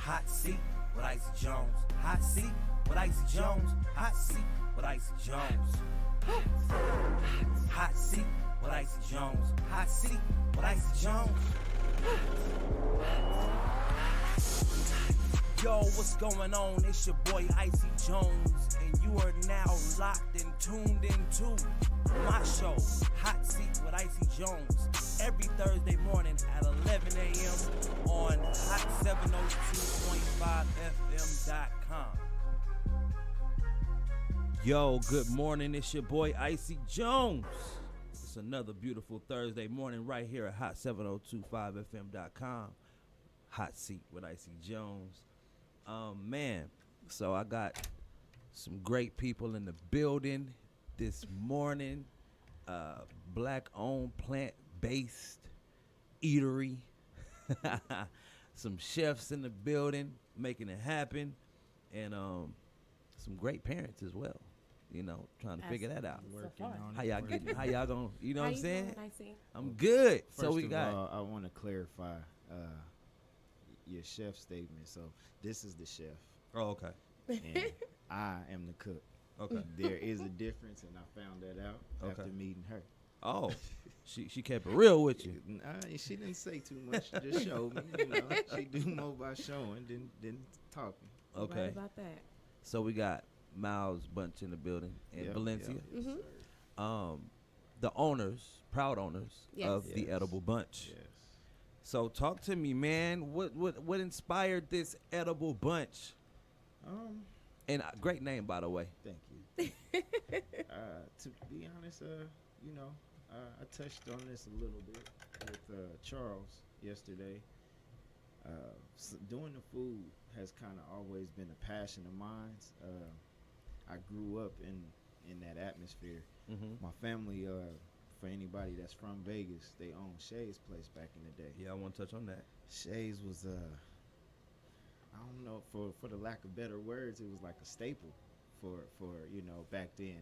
Hot seat with Icy Jones. Hot seat with Icy Jones. Hot seat with Icy Jones. Hot seat with Icy Jones. Hot seat with Icy Jones. Yo, what's going on? It's your boy Icy Jones, and you are now locked and tuned into my show, Hot Seat with Icy Jones, every Thursday morning at 11 a.m. on hot702.5fm.com. Yo, good morning. It's your boy Icy Jones. It's another beautiful Thursday morning right here at hot702.5fm.com. Hot Seat with Icy Jones. Man, so I got some great people in the building this morning. Black-owned, plant-based eatery. Some chefs in the building making it happen, and some great parents as well. You know, trying to figure that out. Working on How it. y'all getting? How y'all gonna? You know what I'm saying? Doing, I'm good. First So we of got. all, I want to clarify your chef statement. So this is the chef, Oh, okay. and I am the cook. Okay. There is a difference, and I found that out after meeting her. Oh, she kept it real with you. She didn't say too much. She just showed me. You know, she do more by showing than talking. Okay. Right about that. So we got Myles Bunch in the building in Yep, Valencia. yes, Mhm. sir. The owners, proud owners Yes. of the Yes. Edible Bunch. Yes. So talk to me, man. What inspired this Edible Bunch? And great name, by the way. Thank you. To be honest, you know, I touched on this a little bit with Charles yesterday. Doing the food has kind of always been a passion of mine. I grew up in that atmosphere. Mm-hmm. My family, for anybody that's from Vegas, they owned Shay's place back in the day. Yeah, I want to touch on that. Shay's was I don't know, for the lack of better words, it was like a staple for you know, back then.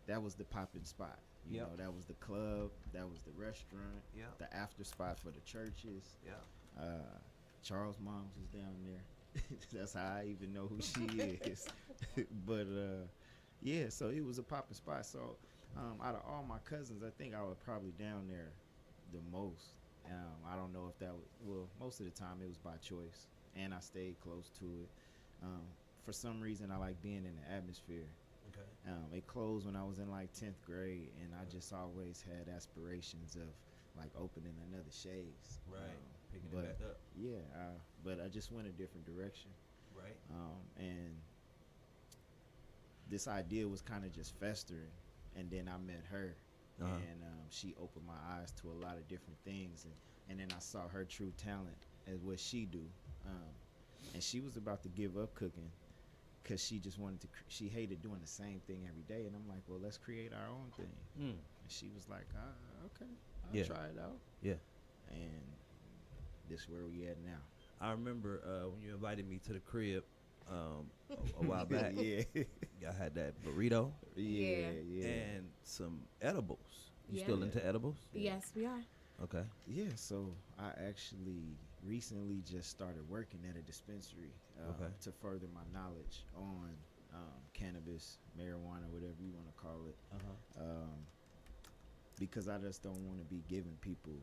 That was the popping spot. You Yep. know, that was the club, that was the restaurant, Yep. the after spot for the churches. Yeah. Charles' mom's was down there. That's how I even know who she is. But yeah, so it was a popping spot. So out of all my cousins, I think I was probably down there the most. I don't know if that was, well, most of the time it was by choice, and I stayed close to it. For some reason, I like being in the atmosphere. Okay. It closed when I was in like 10th grade, and I just always had aspirations of like opening another Shay's. Right. Picking but it back up. yeah, but I just went a different direction. Right. And this idea was kind of just festering, and then I met her, and she opened my eyes to a lot of different things, and then I saw her true talent as what she do, and she was about to give up cooking because she just wanted to. She hated doing the same thing every day, and I'm like, well, let's create our own thing. And she was like, okay, I'll try it out. Yeah. And this is where we at now. I remember when you invited me to the crib a while back. Yeah. I had that burrito Yeah. and some edibles. You Yeah. still into edibles? Yes, we are. Okay. Yeah, so I actually recently just started working at a dispensary to further my knowledge on cannabis, marijuana, whatever you want to call it. Because I just don't want to be giving people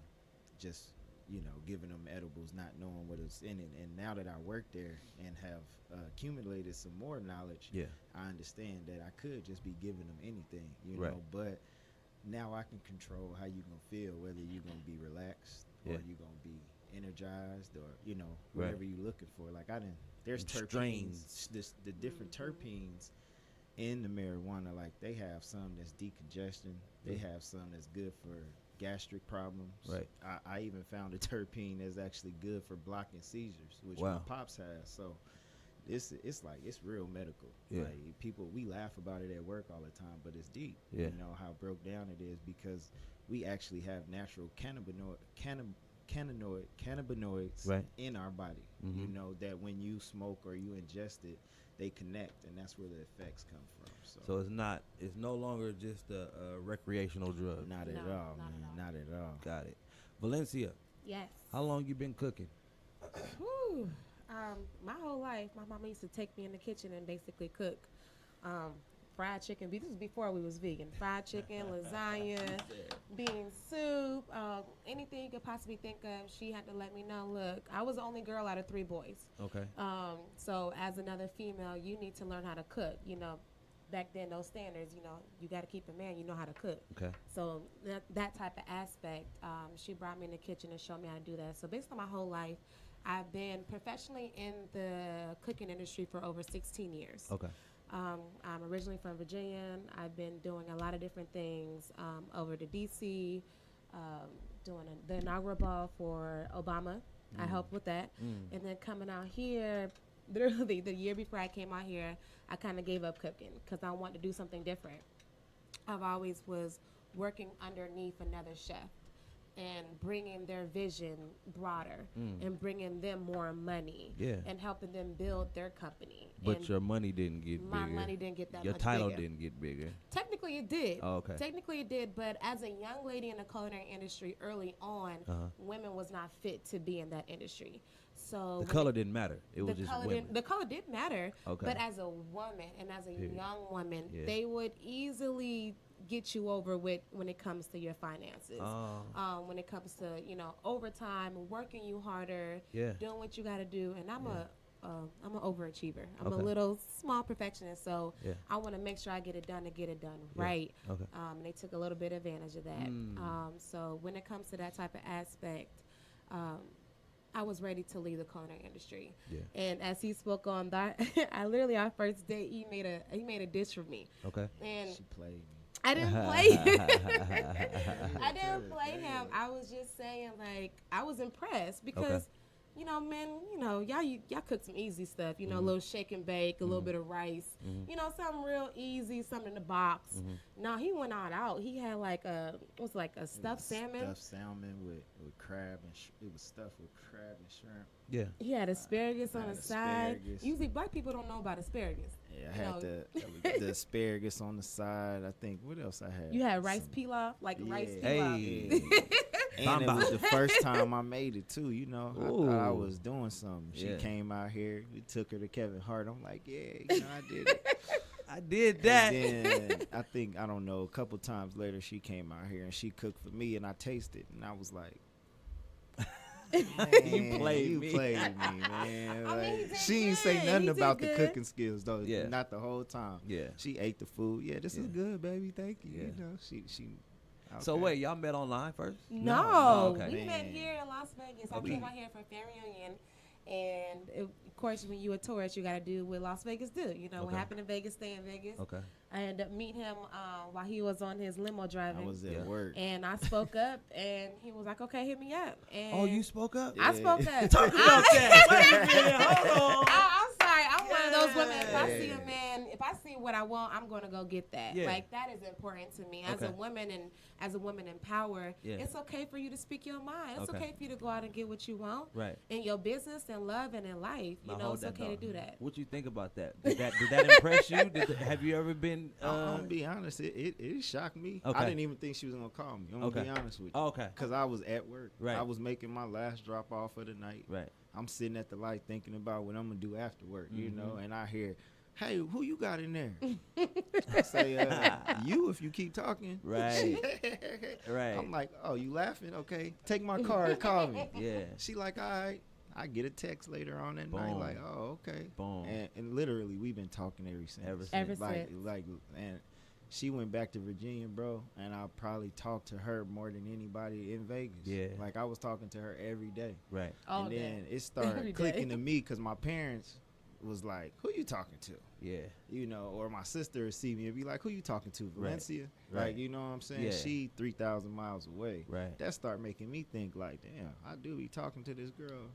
just, you know, giving them edibles, not knowing what is in it. And now that I work there and have accumulated some more knowledge, I understand that I could just be giving them anything, you know, but now I can control how you're going to feel, whether you're going to be relaxed or you're going to be energized or, you know, whatever you're looking for. Like there's terpenes, the different terpenes in the marijuana. Like they have some that's decongestion. They have some that's good for gastric problems. Right. I even found a terpene that's actually good for blocking seizures, which my pops has. So it's like it's real medical. Yeah. Like people, we laugh about it at work all the time, but it's deep. Yeah. You know how broke down it is because we actually have natural cannabinoids in our body. You know that when you smoke or you ingest it, they connect, and that's where the effects come from. So it's no longer just a recreational drug. Not at all, man. Not at all. Got it. Valencia. Yes. How long you been cooking? Whew. My whole life, my mama used to take me in the kitchen and basically cook fried chicken. This was before we was vegan. Fried chicken, lasagna, bean soup, anything you could possibly think of. She had to let me know, look, I was the only girl out of 3 boys. Okay. So as another female, you need to learn how to cook. You know, back then, those standards, you know, you got to keep a man, you know how to cook. Okay. So that type of aspect, she brought me in the kitchen and showed me how to do that. So based on my whole life, I've been professionally in the cooking industry for over 16 years. Okay. I'm originally from Virginia. I've been doing a lot of different things over to D.C., doing the inaugural ball for Obama. I helped with that. And then coming out here, literally the year before I came out here, I kind of gave up cooking because I wanted to do something different. I've always was working underneath another chef and bringing their vision broader and bringing them more money and helping them build their company. But and your money didn't get bigger. My money didn't get that your much title bigger. didn't get bigger. Technically, it did. Oh, okay. Technically, it did. But as a young lady in the culinary industry early on, women was not fit to be in that industry. So the color didn't matter. It was just women. The color did matter. Okay. But as a woman and as a young woman, they would easily get you over with when it comes to your finances. When it comes to, you know, overtime, working you harder, doing what you got to do. And I'm an overachiever. I'm a little small perfectionist, so I want to make sure I get it done right. Okay. And they took a little bit of advantage of that. So when it comes to that type of aspect, I was ready to leave the culinary industry. Yeah. And as he spoke on that, I literally our first date he made a dish for me. Okay. And she played me. I didn't play I didn't play him. I was just saying, like, I was impressed because you know, men, you know, y'all cook some easy stuff, you know, a little shake and bake, a little bit of rice, you know, something real easy, something in the box. No, he went all out. He had like a stuffed salmon. Stuffed salmon with crab and it was stuffed with crab and shrimp. Yeah. He had asparagus on the side. Usually black people don't know about asparagus. Yeah, I had the asparagus on the side. I think, what else I had? You had rice pilaf, like rice pilaf. Hey. And it was the first time I made it too, you know. I thought I was doing something. She came out here. We took her to Kevin Hart. I'm like, yeah, you know, I did it. I did that. And then I think, I don't know, a couple times later she came out here and she cooked for me and I tasted and I was like, you played me, man. I mean, she didn't say nothing about the cooking skills though. Yeah. Not the whole time. Yeah. She ate the food. Yeah, this is good, baby. Thank you. Yeah. You know, she okay. So wait, y'all met online first? No. We met here in Las Vegas. I came out here for family reunion. And of course, when you're a tourist, you got to do what Las Vegas do. You know, what happened in Vegas, stay in Vegas. Okay. I ended up meeting him while he was on his limo driving. I was at work. And I spoke up, and he was like, okay, hit me up. And oh, you spoke up? I spoke up. Talk about that. Wait a minute. Hold on. I'm sorry. I'm one of those women. If I see a man, if I see what I want, I'm going to go get that. Yeah. Like, that is important to me. As a woman and as a woman in power, it's okay for you to speak your mind. It's okay for you to go out and get what you want. Right. In your business and love and in life. You know, it's okay to do that. What you think about that? Did that impress you? Have you ever been... I'm gonna be honest, it shocked me. I didn't even think she was gonna call me. I'm gonna be honest with you. Okay. Because I was at work. Right. I was making my last drop off of the night. Right. I'm sitting at the light thinking about what I'm gonna do after work, you know, and I hear, hey, who you got in there? I say, you if you keep talking. Right. Right. I'm like, oh, you laughing? Okay. Take my card, call me. Yeah. She like, all right. I get a text later on that night, like, oh, okay. Boom. And literally, we've been talking ever since. Like, and she went back to Virginia, bro, and I probably talked to her more than anybody in Vegas. Yeah. Like, I was talking to her every day. Right. And then it started clicking to me because my parents was like, who you talking to? Yeah. You know, or my sister would see me and be like, who you talking to? Valencia? Right. Like, you know what I'm saying? Yeah. She 3,000 miles away. Right. That started making me think like, damn, I do be talking to this girl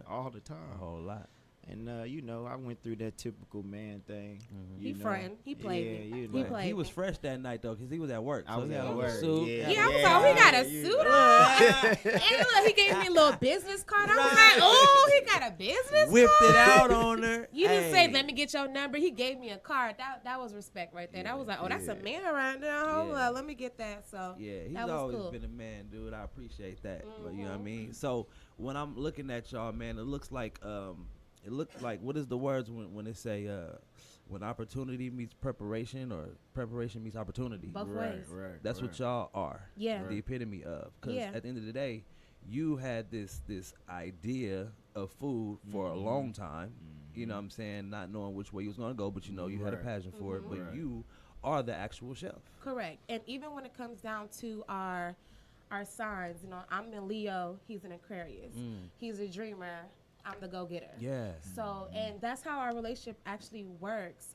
all the time. A whole lot. And, you know, I went through that typical man thing. He frontin'. He played me. You know. He was fresh that night, though, because he was at work. I was at work. Suit. Yeah, I was like, he got a suit on. And look, he gave me a little business card. I was like, oh, he got a business Whipped card? It out on her. You didn't say, let me get your number. He gave me a card. That was respect right there. That was like, oh, that's a man right there. Hold on, let me get that. So yeah, he's always been a man, dude. I appreciate that. But you know what I mean? So when I'm looking at y'all, man, it looks like it looked like, what is the words when they say when opportunity meets preparation, or preparation meets opportunity? Both ways. Right. That's what y'all are. Yeah. The epitome of. Because at the end of the day, you had this idea of food for a long time. You know what I'm saying? Not knowing which way you was going to go, but you know you had a passion for it. But you are the actual chef. Correct. And even when it comes down to our signs, you know, I'm a Leo, he's an Aquarius. He's a dreamer, I'm the go-getter. Yeah. So, and that's how our relationship actually works.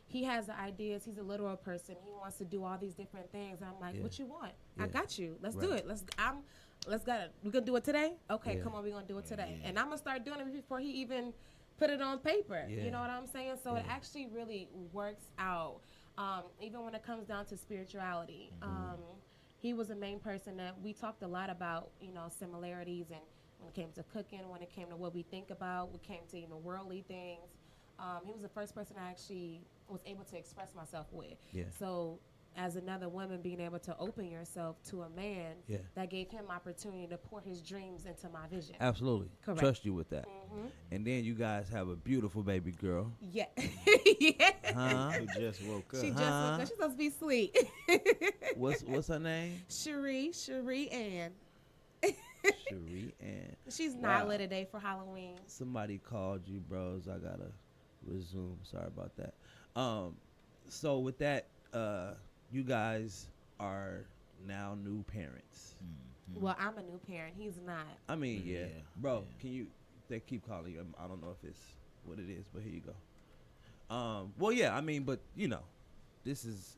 He has the ideas. He's a literal person. He wants to do all these different things. I'm like, what you want? I got you. Let's do it. We're gonna do it today? Okay, come on, we're gonna do it today. And I'm gonna start doing it before he even put it on paper. You know what I'm saying? So it actually really works out. Even when it comes down to spirituality. He was a main person that we talked a lot about, you know, similarities, and when it came to cooking, when it came to what we think about, when it came to even worldly things. He was the first person I actually was able to express myself with. So as another woman, being able to open yourself to a man, that gave him opportunity to pour his dreams into my vision. Absolutely. Correct. Trust you with that. And then you guys have a beautiful baby girl. Yeah. Who just woke up. She just woke up. She's supposed to be sweet. What's her name? Cherie Ann. Cherie Ann. She's not lit today for Halloween. Somebody called you, bros. I gotta resume. Sorry about that. So with that, you guys are now new parents. Well, I'm a new parent. He's not. I mean, bro. Can you? They keep calling you. I don't know if it's what it is, but here you go. Well, yeah. I mean, but you know, this is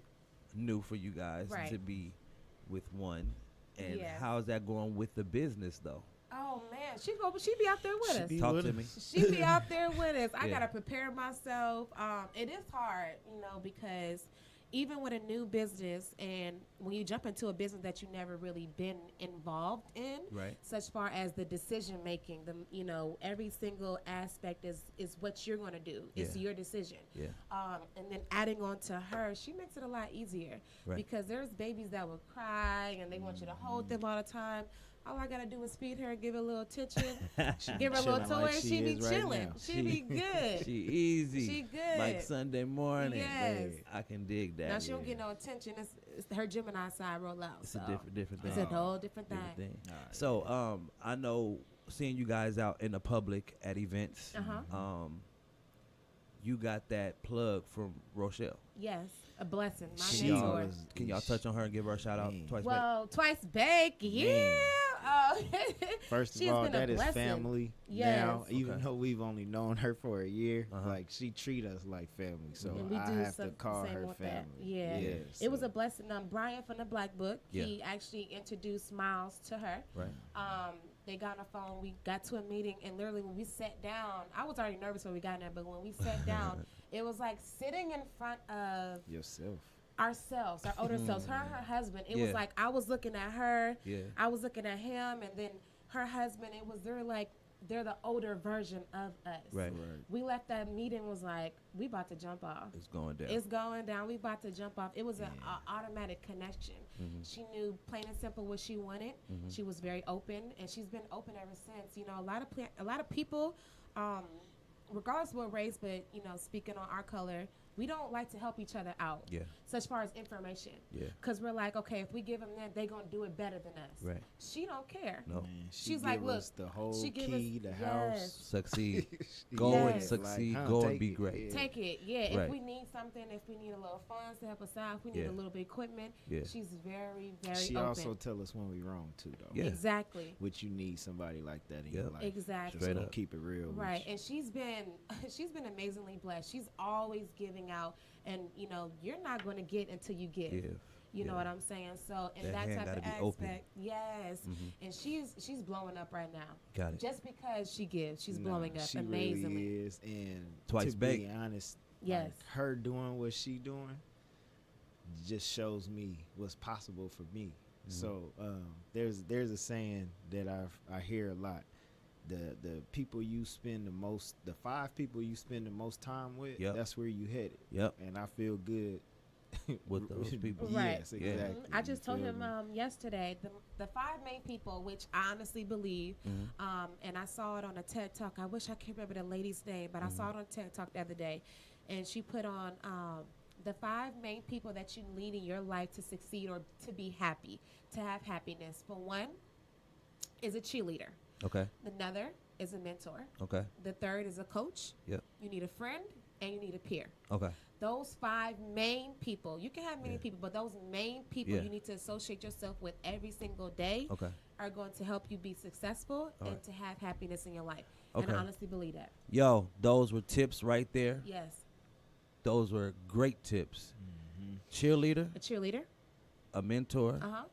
new for you guys to be with one. And how's that going with the business, though? Oh man, she be out there with us. Talk to me. She be out there with us. I gotta prepare myself. It is hard, you know, because even with a new business, and when you jump into a business that you never really been involved in, such far as the decision making, you know, every single aspect is what you're gonna do. It's your decision. And then adding on to her, she makes it a lot easier because there's babies that will cry and they want you to hold them all the time. All I gotta do is feed her, give her a little attention, give her a little toy, like and she be chilling. Right she be good. She easy. She good. Like Sunday morning. Yes. Baby, I can dig that. Now she don't get no attention. It's her Gemini side roll out. It's a different thing. It's a whole different thing. Right. So I know seeing you guys out in the public at events. You got that plug from Rochelle. Yes, a blessing. My mentor. Can y'all touch on her and give her a shout out twice? Well, twice back, yeah. First of all, that is family. Now, even though we've only known her for a year, like she treat us like family. So I have to call her family. Yeah. So. It was a blessing. Brian from the Black Book, he actually introduced Myles to her. They got on the phone. We got to a meeting, and literally when we sat down, I was already nervous when we got in there, but when we sat down, it was like sitting in front of ourselves, our older selves, her and her husband. It was like I was looking at her, I was looking at him, and then her husband. It was they're the older version of us. We left that meeting, was like, we about to jump off. It's going down. It's going down. We about to jump off. It was an automatic connection. She knew plain and simple what she wanted. She was very open, and she's been open ever since. You know, a lot of people, regardless of what race, but you know, speaking on our color, we don't like to help each other out. Such far as information. Because we're like, okay, if we give them that, they're going to do it better than us. She don't care. No. She's like, look, the whole she key, the house. Succeed. Go and succeed. Like, go and be great. Take it. If we need something, if we need a little funds to help us out, if we need a little bit of equipment, she's very, very she open. also tell us when we wrong, too, though. Exactly. Which you need somebody like that in your life. Exactly. Just gonna keep it real. Right. And she's been amazingly blessed. She's always giving out. And, you know, you're not going to get until you give. You know what I'm saying? So, in that type of aspect, and she's blowing up right now. Got it. Just because she gives, she's blowing up she amazingly. Really is. And twice to back. be honest, like, her doing what she doing just shows me what's possible for me. So, there's a saying that I hear a lot. The people you spend the 5 people you spend the most time with, that's where you headed. And I feel good with those people. Right. Yes, exactly. I just told him me? yesterday the 5 main people, which I honestly believe, and I saw it on a TED Talk. I wish I could remember the lady's name, but I saw it on a TED Talk the other day, and she put on the 5 main people that you need in your life to succeed or to be happy, to have happiness. For one is a cheerleader. Okay. Another is a mentor. Okay. The third is a coach. Yep. You need a friend and you need a peer. Okay. Those 5 main people, you can have many people, but those main people you need to associate yourself with every single day are going to help you be successful and to have happiness in your life. And I honestly believe that. Yo, those were tips right there. Yes. Those were great tips. Cheerleader. A cheerleader. A mentor. Uh-huh.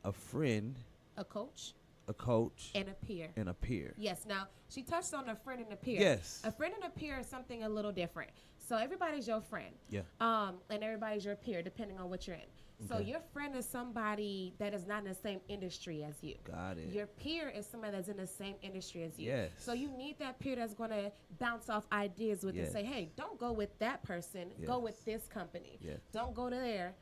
A friend. A coach. A coach. And a peer. And a peer. Yes. Now, she touched on a friend and a peer. Yes. A friend and a peer is something a little different. So everybody's your friend. Yeah. And everybody's your peer, depending on what you're in. So your friend is somebody that is not in the same industry as you. Got it. Your peer is somebody that's in the same industry as you. Yes. So you need that peer that's going to bounce off ideas with and say, hey, don't go with that person. Go with this company. Yes. Don't go there.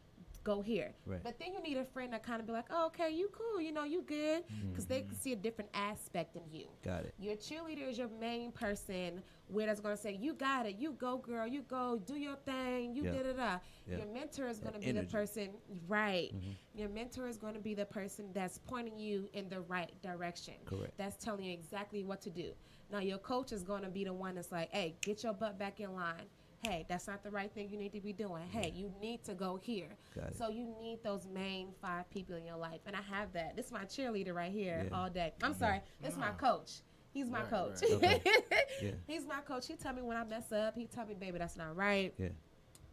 Go here. Right. But then you need a friend that kind of be like, oh, okay, you cool. You know, you good. Because they can see a different aspect in you. Got it. Your cheerleader is your main person where that's going to say, you got it. You go, girl. You go. Do your thing. You da-da-da. Yeah. Your mentor is going to be energy. the person. Right. Your mentor is going to be the person that's pointing you in the right direction. Correct. That's telling you exactly what to do. Now, your coach is going to be the one that's like, hey, get your butt back in line. Hey, that's not the right thing you need to be doing. Hey, you need to go here. So you need those main 5 people in your life. And I have that. This is my cheerleader right here all day. I'm sorry. This is my coach. He's my coach. Right. Okay. He's my coach. He tell me when I mess up. He tell me, baby, that's not right. Yeah.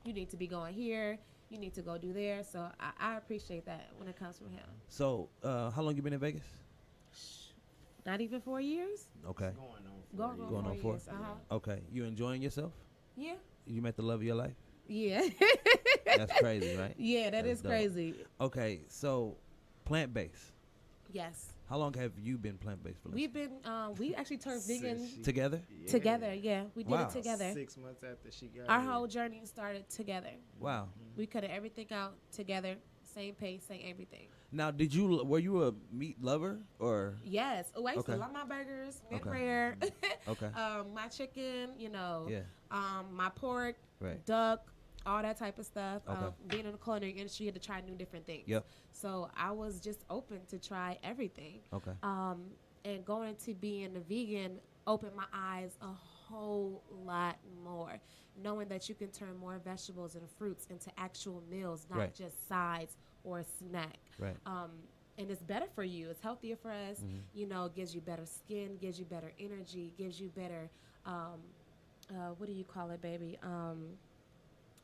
You need to be going here. You need to go do there. So I appreciate that when it comes from him. So how long you been in Vegas? Not even 4 years. Okay. Going on 4 years. Okay. You enjoying yourself? Yeah. You met the love of your life? Yeah. That's crazy, right? Yeah, that is crazy. Okay, so plant-based. Yes. How long have you been plant-based for? We've been, we actually turned vegan. Together? Together, yeah. We did it together. 6 months after she got Our whole journey started together. Wow. We cut everything out together, same pace, same everything. Now, were you a meat lover or? Yes. Oh, I used to love my burgers, mint rare. Okay. My chicken, you know. Yeah. My pork, duck, all that type of stuff. Being in the culinary industry, you had to try new different things. Yep. So I was just open to try everything. Okay. And going into being a vegan opened my eyes a whole lot more. Knowing that you can turn more vegetables and fruits into actual meals, not just sides or a snack. Right. And it's better for you. It's healthier for us. You know, it gives you better skin, gives you better energy, gives you better, what do you call it, baby?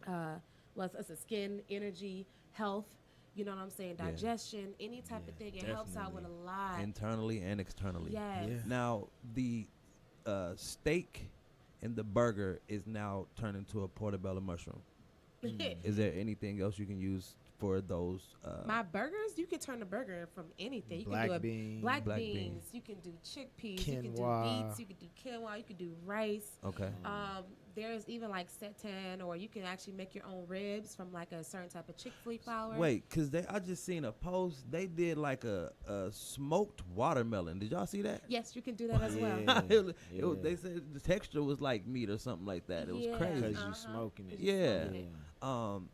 Well, it's a skin, energy, health. You know what I'm saying? Digestion, any type of thing. It helps out with a lot. Internally and externally. Yes. Yeah. Now, the steak and the burger is now turned into a portobello mushroom. Is there anything else you can use for those? My burgers, you can turn a burger from anything. You black can do beans. Black beans. You can do chickpeas. Quinoa. You can do beets. You can do quinoa. You can do rice. Okay. There's even like seitan, or you can actually make your own ribs from like a certain type of chick-fil-A flour. Wait, because I just seen a post. They did like a smoked watermelon. Did y'all see that? Yes, you can do that as well. They said the texture was like meat or something like that. It was crazy. Because you smoking it. Yeah.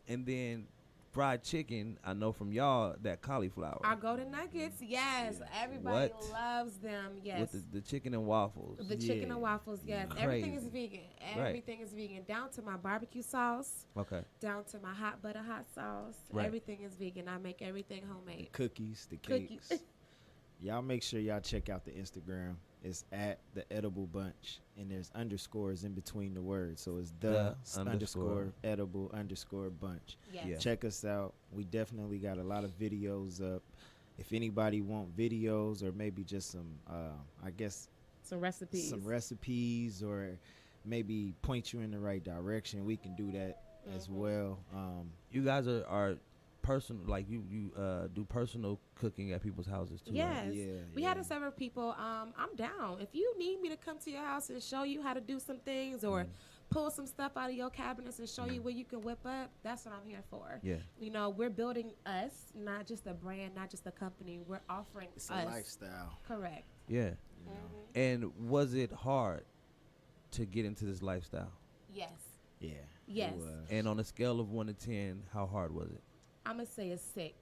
And then fried chicken, I know from y'all, that cauliflower. Our golden nuggets, yes. Everybody loves them, yes. With the chicken and waffles. The chicken and waffles, yes. Crazy. Everything is vegan. Everything is vegan. Down to my barbecue sauce. Okay. Down to my hot butter hot sauce. Everything is vegan. I make everything homemade. The cookies, the cakes. Y'all make sure y'all check out the Instagram. It's at the edible bunch, and there's underscores in between the words. So it's the underscore edible underscore bunch. Yes. Check us out. We definitely got a lot of videos up. If anybody want videos or maybe just some, I guess, some recipes or maybe point you in the right direction, we can do that as well. You guys are personal, like you do personal cooking at people's houses too. Yes. Right? We had several people. I'm down. If you need me to come to your house and show you how to do some things or pull some stuff out of your cabinets and show you what you can whip up, that's what I'm here for. Yeah. You know, we're building us, not just a brand, not just a company. We're offering It's us. a lifestyle. Correct. Yeah. You know? And was it hard to get into this lifestyle? Yes. Yeah. Yes. It was. And on a scale of 1 to 10, how hard was it? I'm going to say a 6.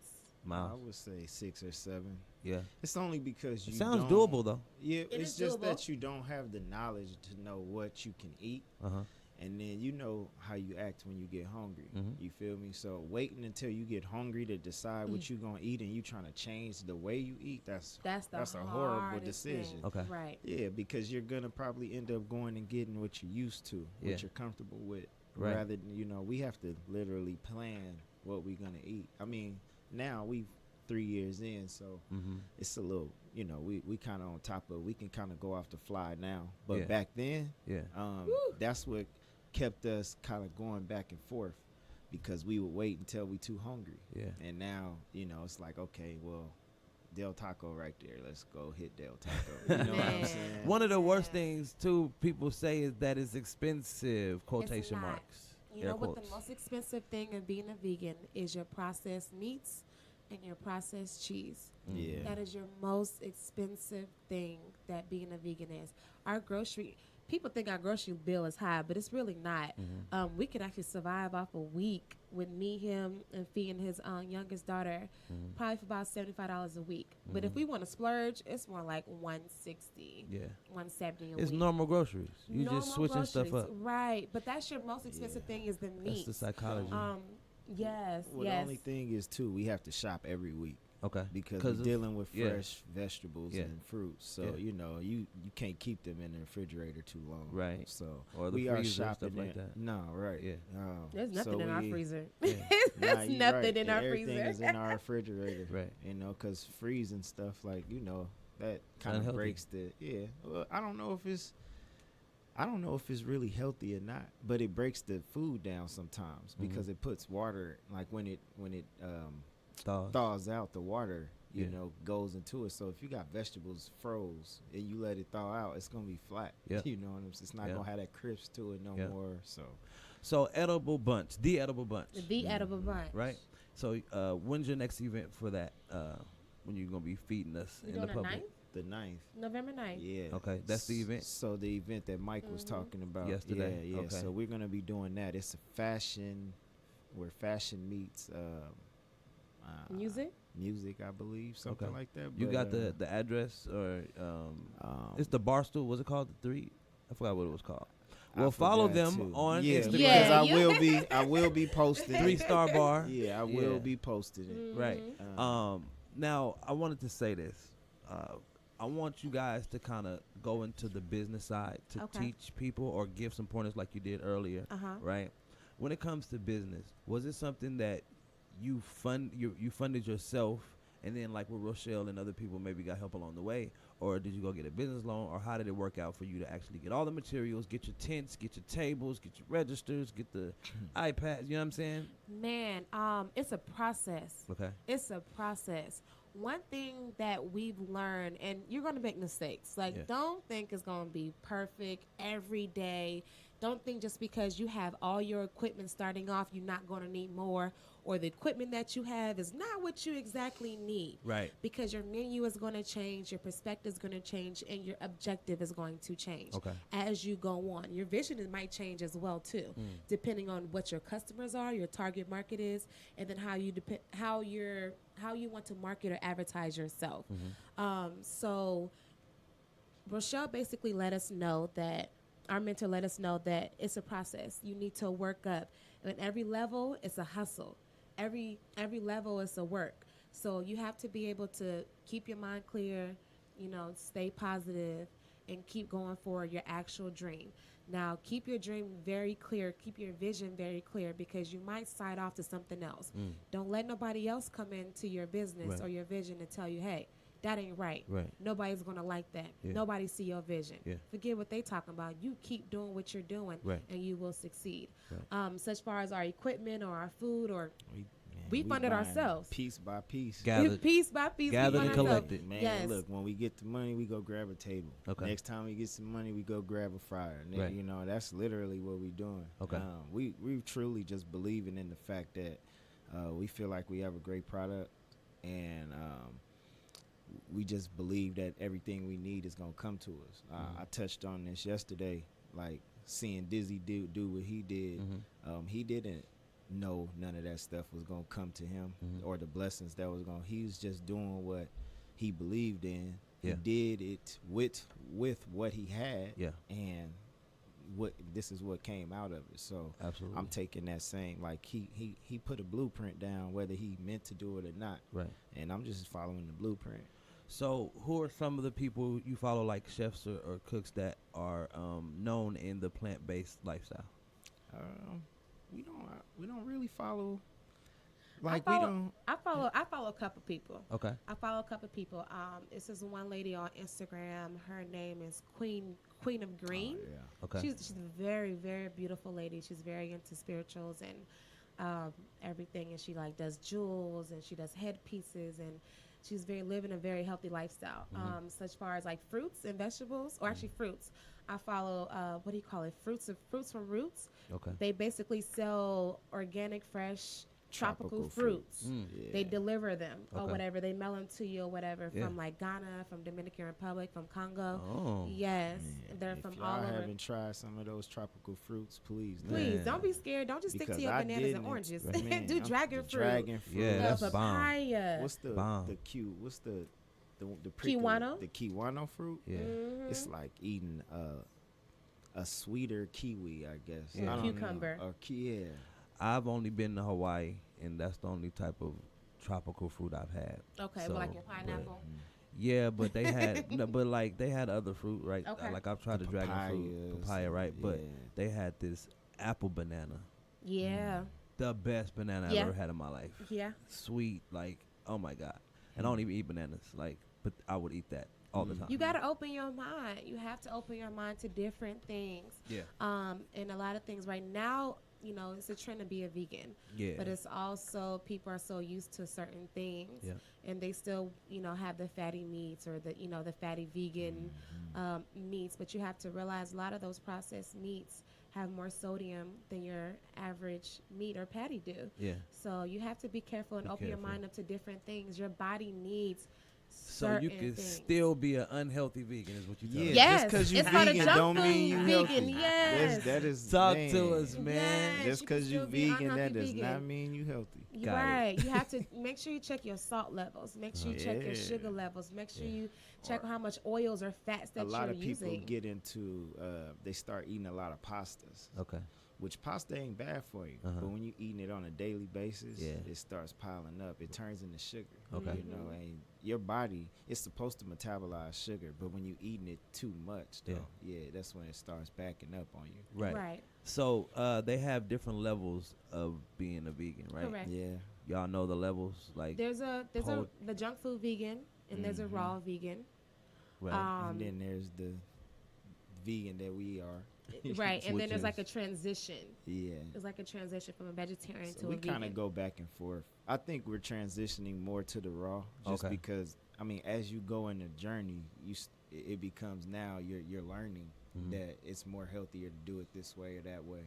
Myles? I would say 6 or 7. Yeah. It's only because you sounds don't, doable, though. Yeah, it's is just doable. that you don't have the knowledge to know what you can eat. Uh-huh. And then you know how you act when you get hungry. Mhm. You feel me? So waiting until you get hungry to decide what you're going to eat and you trying to change the way you eat, that's a horrible hardest decision. thing. Okay. Right. Yeah, because you're going to probably end up going and getting what you're used to, Yeah. what you're comfortable with. Right. Rather than, you know, we have to literally plan what we're going to eat. I mean, now we've 3 years in, so it's a little, you know, we kind of on top of, we can kind of go off the fly now. But Yeah. back then, Yeah. that's what kept us kind of going back and forth, because we would wait until we too hungry. Yeah. And now, you know, it's like, okay, well, Del Taco right there. Let's go hit Del Taco. You know what I'm Man. saying? One of the worst things, too, people say is that it's expensive, quotation not. marks. You air know what quotes. the most expensive thing of being a vegan is? Your processed meats and your processed cheese. Yeah. That is your most expensive thing that being a vegan is. Our grocery, people think our grocery bill is high, but it's really not. We could actually survive off a week with me, him, and feeding his youngest daughter, probably for about $75 a week. But if we want to splurge, it's more like $160, Yeah. $170 a It's week. normal groceries. You Normal just switching stuff groceries, up. right? But that's your most expensive thing is the meat. That's the psychology. Yes, Well, yes. the only thing is, too, we have to shop every week. Okay. Because 'Cause we're of- dealing with yeah. fresh vegetables Yeah. and fruits. So, Yeah. you know, you can't keep them in the refrigerator too long. Right. So, Or the we are freezer, shopping stuff like there. that. No, right. Yeah. There's nothing in our freezer. Yeah. There's you nothing right. in our Everything freezer. is in our refrigerator. Right. You know, because freezing stuff, like, you know, that kind of Unhealthy. breaks the, yeah. Well, I don't know if it's really healthy or not, but it breaks the food down sometimes because it puts water, like when it thaws out, the water, you Yeah. know, goes into it. So if you got vegetables froze and you let it thaw out, it's gonna be flat. Yeah. You know what I'm saying? It's not Yeah. gonna have that crisp to it no Yeah. more. So edible bunch, the edible bunch, The edible bunch. right? So when's your next event for that? When you're gonna be feeding us You in the doing public? The 9th. November 9th. Yeah. Okay, that's the event? So the event that Mike was talking about Yesterday. Yeah. Okay. So we're gonna be doing that. It's a fashion, where fashion meets Music. music, I believe, something Okay. like that. You But, got the address or it's the Barstool. What's it called? The 3? I forgot what it was called. Well, follow forgot them too. on yeah, Instagram. because Yeah, I will be posting 3-star bar. Yeah, I will be posting it. Right. Uh, Now, I wanted to say this. I want you guys to kind of go into the business side to Okay. teach people or give some pointers like you did earlier, right? When it comes to business, was it something that you funded yourself, and then like with Rochelle and other people maybe got help along the way, or did you go get a business loan, or how did it work out for you to actually get all the materials, get your tents, get your tables, get your registers, get the iPads? You know what I'm saying? Man, it's a process. Okay. It's a process. One thing that we've learned, and you're going to make mistakes. Like, Yeah. don't think it's going to be perfect every day. Don't think just because you have all your equipment starting off, you're not going to need more, or the equipment that you have is not what you exactly need. Right. Because your menu is going to change, your perspective is going to change, and your objective is going to change Okay. as you go on. Your vision might change as well too, depending on what your customers are, your target market is, and then how you want to market or advertise yourself. So Rochelle basically let us know that our mentor let us know that it's a process. You need to work up, and at every level, it's a hustle. Every level is a work. So you have to be able to keep your mind clear, you know, stay positive, and keep going for your actual dream. Now, keep your dream very clear. Keep your vision very clear, because you might side off to something else. Don't let nobody else come into your business Right. or your vision and tell you, hey, that ain't right. Right. Nobody's going to like that. Yeah. Nobody see your vision. Yeah. Forget what they talking about. You keep doing what you're doing, Right. and you will succeed. Right. So as far as our equipment or our food or we funded ourselves. Piece by piece. Piece by piece. Gathered and collected. Man, yes. Look, when we get the money, we go grab a table. Okay. Next time we get some money, we go grab a fryer. And right. You know, that's literally what we're doing. Okay. We truly just believing in the fact that we feel like we have a great product, and we just believe that everything we need is going to come to us. I touched on this yesterday, like seeing Dizzy do what he did. He didn't know none of that stuff was going to come to him or the blessings that was going to. He was just doing what he believed in. Yeah. He did it with what he had. Yeah. And this is what came out of it. So absolutely. I'm taking that same, like he put a blueprint down, whether he meant to do it or not. Right. And I'm just following the blueprint. So who are some of the people you follow, like chefs or cooks that are known in the plant-based lifestyle? We don't really follow. I follow a couple people. Okay. I follow a couple people. This is one lady on Instagram. Her name is Queen of Green. Oh, yeah. Okay. She's a very, very beautiful lady. She's very into spirituals and everything, and she like does jewels and she does headpieces, and she's living a very healthy lifestyle. So as far as like fruits and vegetables, or actually fruits, I follow what do you call it? Fruits from Roots. Okay. They basically sell organic, fresh, tropical fruits. Yeah. They deliver them or Okay. whatever. They mail them to you or whatever Yeah. from like Ghana, from Dominican Republic, from Congo. Oh. Yes, Man, they're if from y'all all over. haven't tried some of those tropical fruits, please. Please Man. don't be scared. Don't just stick to Because your I bananas and didn't. oranges. Man, Do I'm dragon the fruit. Dragon fruit. Yeah, that's bomb. papaya. What's the Bomb. what's the prickly- Kiwano? The kiwano fruit. Yeah. It's like eating a sweeter kiwi, I guess. Yeah. I don't Cucumber. know. Yeah. I've only been to Hawaii, and that's the only type of tropical fruit I've had. Okay, So, but like your pineapple. Yeah, but they had, but like they had other fruit, right? Okay. Like I've tried the dragon fruit, papaya, right? But they had this apple banana, Yeah. the best banana I've Yeah. ever had in my life. Yeah. Sweet, like oh my god. And I don't even eat bananas, like, but I would eat that all the time. You got to open your mind. You have to open your mind to different things. Yeah. And a lot of things right now, you know, it's a trend to be a vegan. Yeah. But it's also people are so used to certain things, Yeah. and they still, you know, have the fatty meats or the, you know, the fatty vegan meats. But you have to realize a lot of those processed meats have more sodium than your average meat or patty do. Yeah. So you have to be careful and open your mind up to different things. Your body needs So you can things. still be an unhealthy vegan, is what you tell me. Yes, just because you it's called a vegan junk don't mean you food healthy. vegan, yes. That is Talk man. to us, man. Yes. Just you can because you still be vegan, that unhealthy does vegan. not mean you healthy. You're Got it. right. You have to make sure you check your salt levels. Make sure you check your Yeah. sugar levels. Make sure Yeah. you check how much oils or fats that A lot you're of people using. get into, they start eating a lot of pastas, Okay. which pasta ain't bad for you. Uh-huh. But when you eating it on a daily basis, Yeah. it starts piling up. It turns into sugar. Okay. You know, and your body is supposed to metabolize sugar, but when you eating it too much, though, yeah, that's when it starts backing up on you. Right. So they have different levels of being a vegan, right? Correct. Yeah. Y'all know the levels, like There's the junk food vegan, and there's a raw vegan. right. And then there's the vegan that we are. Right, and Which then there's like a is- transition. Yeah. It's like a transition from a vegetarian So to we a vegan. kind of go back and forth. I think we're transitioning more to the raw, just Okay. because I mean, as you go in the journey, it becomes now you're learning that it's more healthier to do it this way or that way,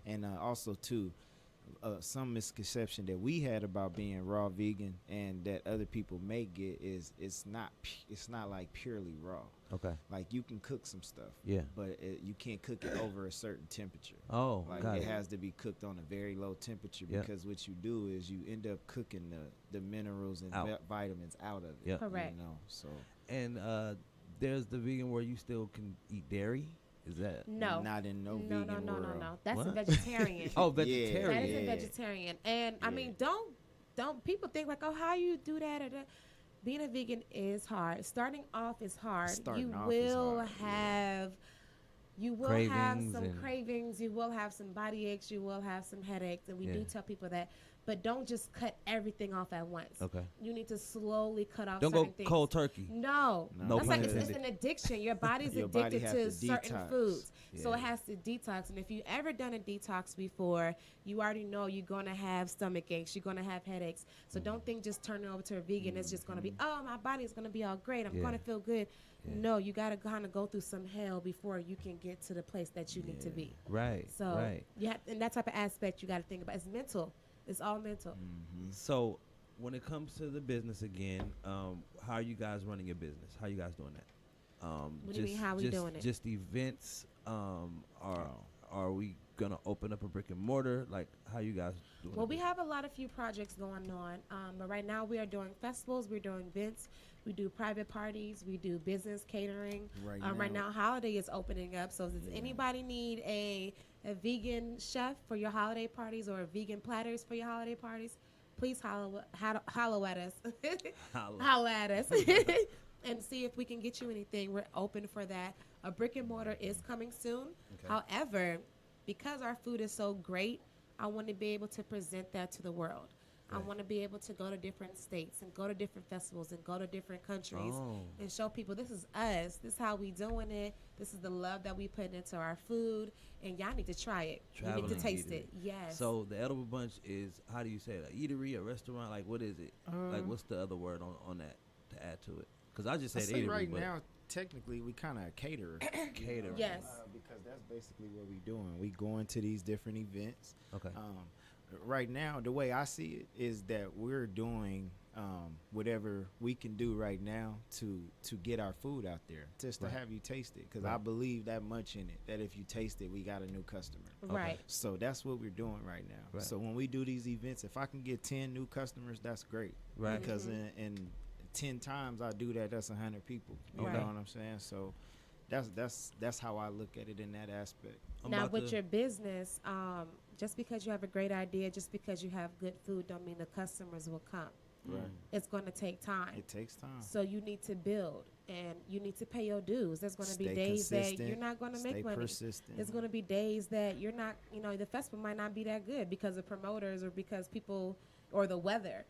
and also too. Some misconception that we had about being raw vegan and that other people may get is it's not like purely raw. Okay. Like you can cook some stuff, Yeah. but you can't cook it over a certain temperature. Oh, Like got it it. has to be cooked on a very low temperature Yep. because what you do is you end up cooking the minerals and Out. vitamins out of it. Yep. Correct. You know, so And there's the vegan where you still can eat dairy. Is that? No. not in no No, vegan no, no, world. no, no. That's a What? vegetarian. Oh, That vegetarian. is a Yeah. vegetarian. And I Yeah. mean, don't people think like, oh, how you do that or that? Being a vegan is hard. Starting off is hard. Starting You off is will hard, yeah. have you will have Cravings some and- cravings, you will have some body aches, you will have some headaches, and we Yeah. do tell people that. but don't just cut everything off at once. Okay. You need to slowly cut off Don't certain go things. cold turkey. No. No That's pun like it's intended. an addiction. Your body's Your body addicted has to to certain detox. foods. So Yeah. it has to detox. And if you ever done a detox before, you already know you're going to have stomach aches. You're going to have headaches. So don't think just turning over to a vegan is just going to be, oh, my body is going to be all great. I'm going to feel good. Yeah. No, you got to kind of go through some hell before you can get to the place that you need to be. Right. So right. you have, and that type of aspect you got to think about. It's mental. It's all mental. So when it comes to the business again, how are you guys running your business? How are you guys doing that? What do you mean, how we doing it? Just events? Are we gonna open up a brick and mortar? Like, how you guys doing? Well, we have a few projects going on, but right now we are doing festivals, we're doing events, we do private parties, we do business catering. Right now, holiday is opening up, so does anybody need a vegan chef for your holiday parties or vegan platters for your holiday parties? Please holler at us. Holler at us. And see if we can get you anything. We're open for that. A brick and mortar is coming soon. Okay. However, because our food is so great, I want to be able to present that to the world. Right. I want to be able to go to different states and go to different festivals and go to different countries and show people this is us. This is how we doing it. This is the love that we put into our food. And y'all need to try it. You need to taste it. Yes. So the Edible Bunch is, how do you say it? A eatery, a restaurant? Like, what is it? Like, what's the other word on that to add to it? Because I just said eatery. Right now, technically, we kind of cater. Yes. Because that's basically what we're doing. We going to these different events. Okay. Right now, the way I see it is that we're doing whatever we can do right now to get our food out there, just to have you taste it. Because I believe that much in it, that if you taste it, we got a new customer. Right. So that's what we're doing right now. Right. So when we do these events, if I can get 10 new customers, that's great. Right. Because in 10 times I do that, that's 100 people. You know what I'm saying? So that's how I look at it in that aspect. Now with your business, just because you have a great idea, just because you have good food, don't mean the customers will come. Right. It's going to take time. It takes time. So you need to build and you need to pay your dues. There's going to be days that you're not going to make money. Persistent. There's going to be days that you're not, the festival might not be that good because of promoters or because people or the weather.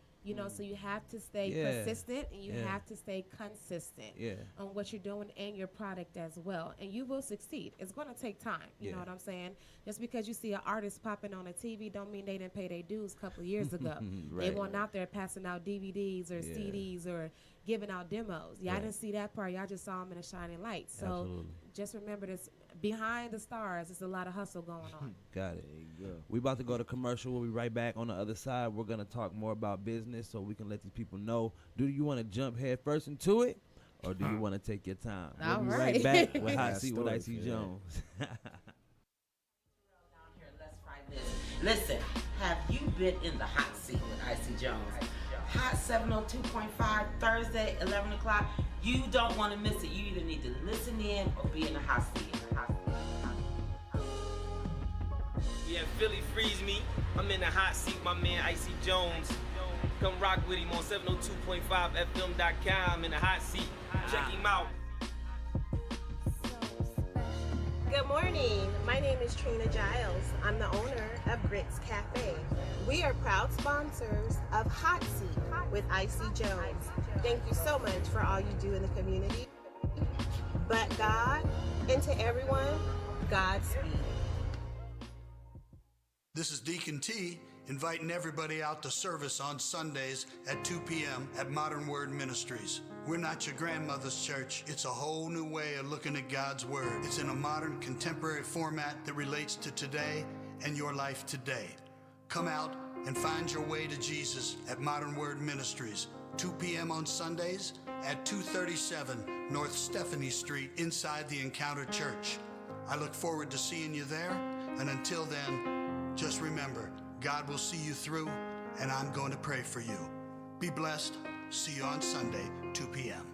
So you have to stay persistent and you have to stay consistent on what you're doing and your product as well. And you will succeed. It's going to take time. You know what I'm saying? Just because you see an artist popping on a TV don't mean they didn't pay their dues a couple of years ago. They weren't out there passing out DVDs or CDs or giving out demos. Y'all didn't see that part. Y'all just saw them in a shining light. So just remember this. Behind the stars, there's a lot of hustle going on. Got it. There you go. We about to go to commercial. We'll be right back. On the other side, we're going to talk more about business so we can let these people know. Do you want to jump head first into it, or do you want to take your time? We'll be right back with Hot Seat with Icy Jones. Listen, have you been in the hot seat with Icy Jones? Hot 702.5, Thursday, 11 o'clock. You don't want to miss it. You either need to listen in or be in the hot seat. Yeah, Philly frees me. I'm in the hot seat, my man Icy Jones. Come rock with him on 702.5fm.com in the hot seat. Check him out. Good morning. My name is Trina Giles. I'm the owner of Grits Cafe. We are proud sponsors of Hot Seat with Icy Jones. Thank you so much for all you do in the community. But God, and to everyone, Godspeed. This is Deacon T, inviting everybody out to service on Sundays at 2 p.m. at Modern Word Ministries. We're not your grandmother's church. It's a whole new way of looking at God's Word. It's in a modern, contemporary format that relates to today and your life today. Come out and find your way to Jesus at Modern Word Ministries, 2 p.m. on Sundays at 237 North Stephanie Street inside the Encounter Church. I look forward to seeing you there, and until then, just remember, God will see you through, and I'm going to pray for you. Be blessed. See you on Sunday, 2 p.m.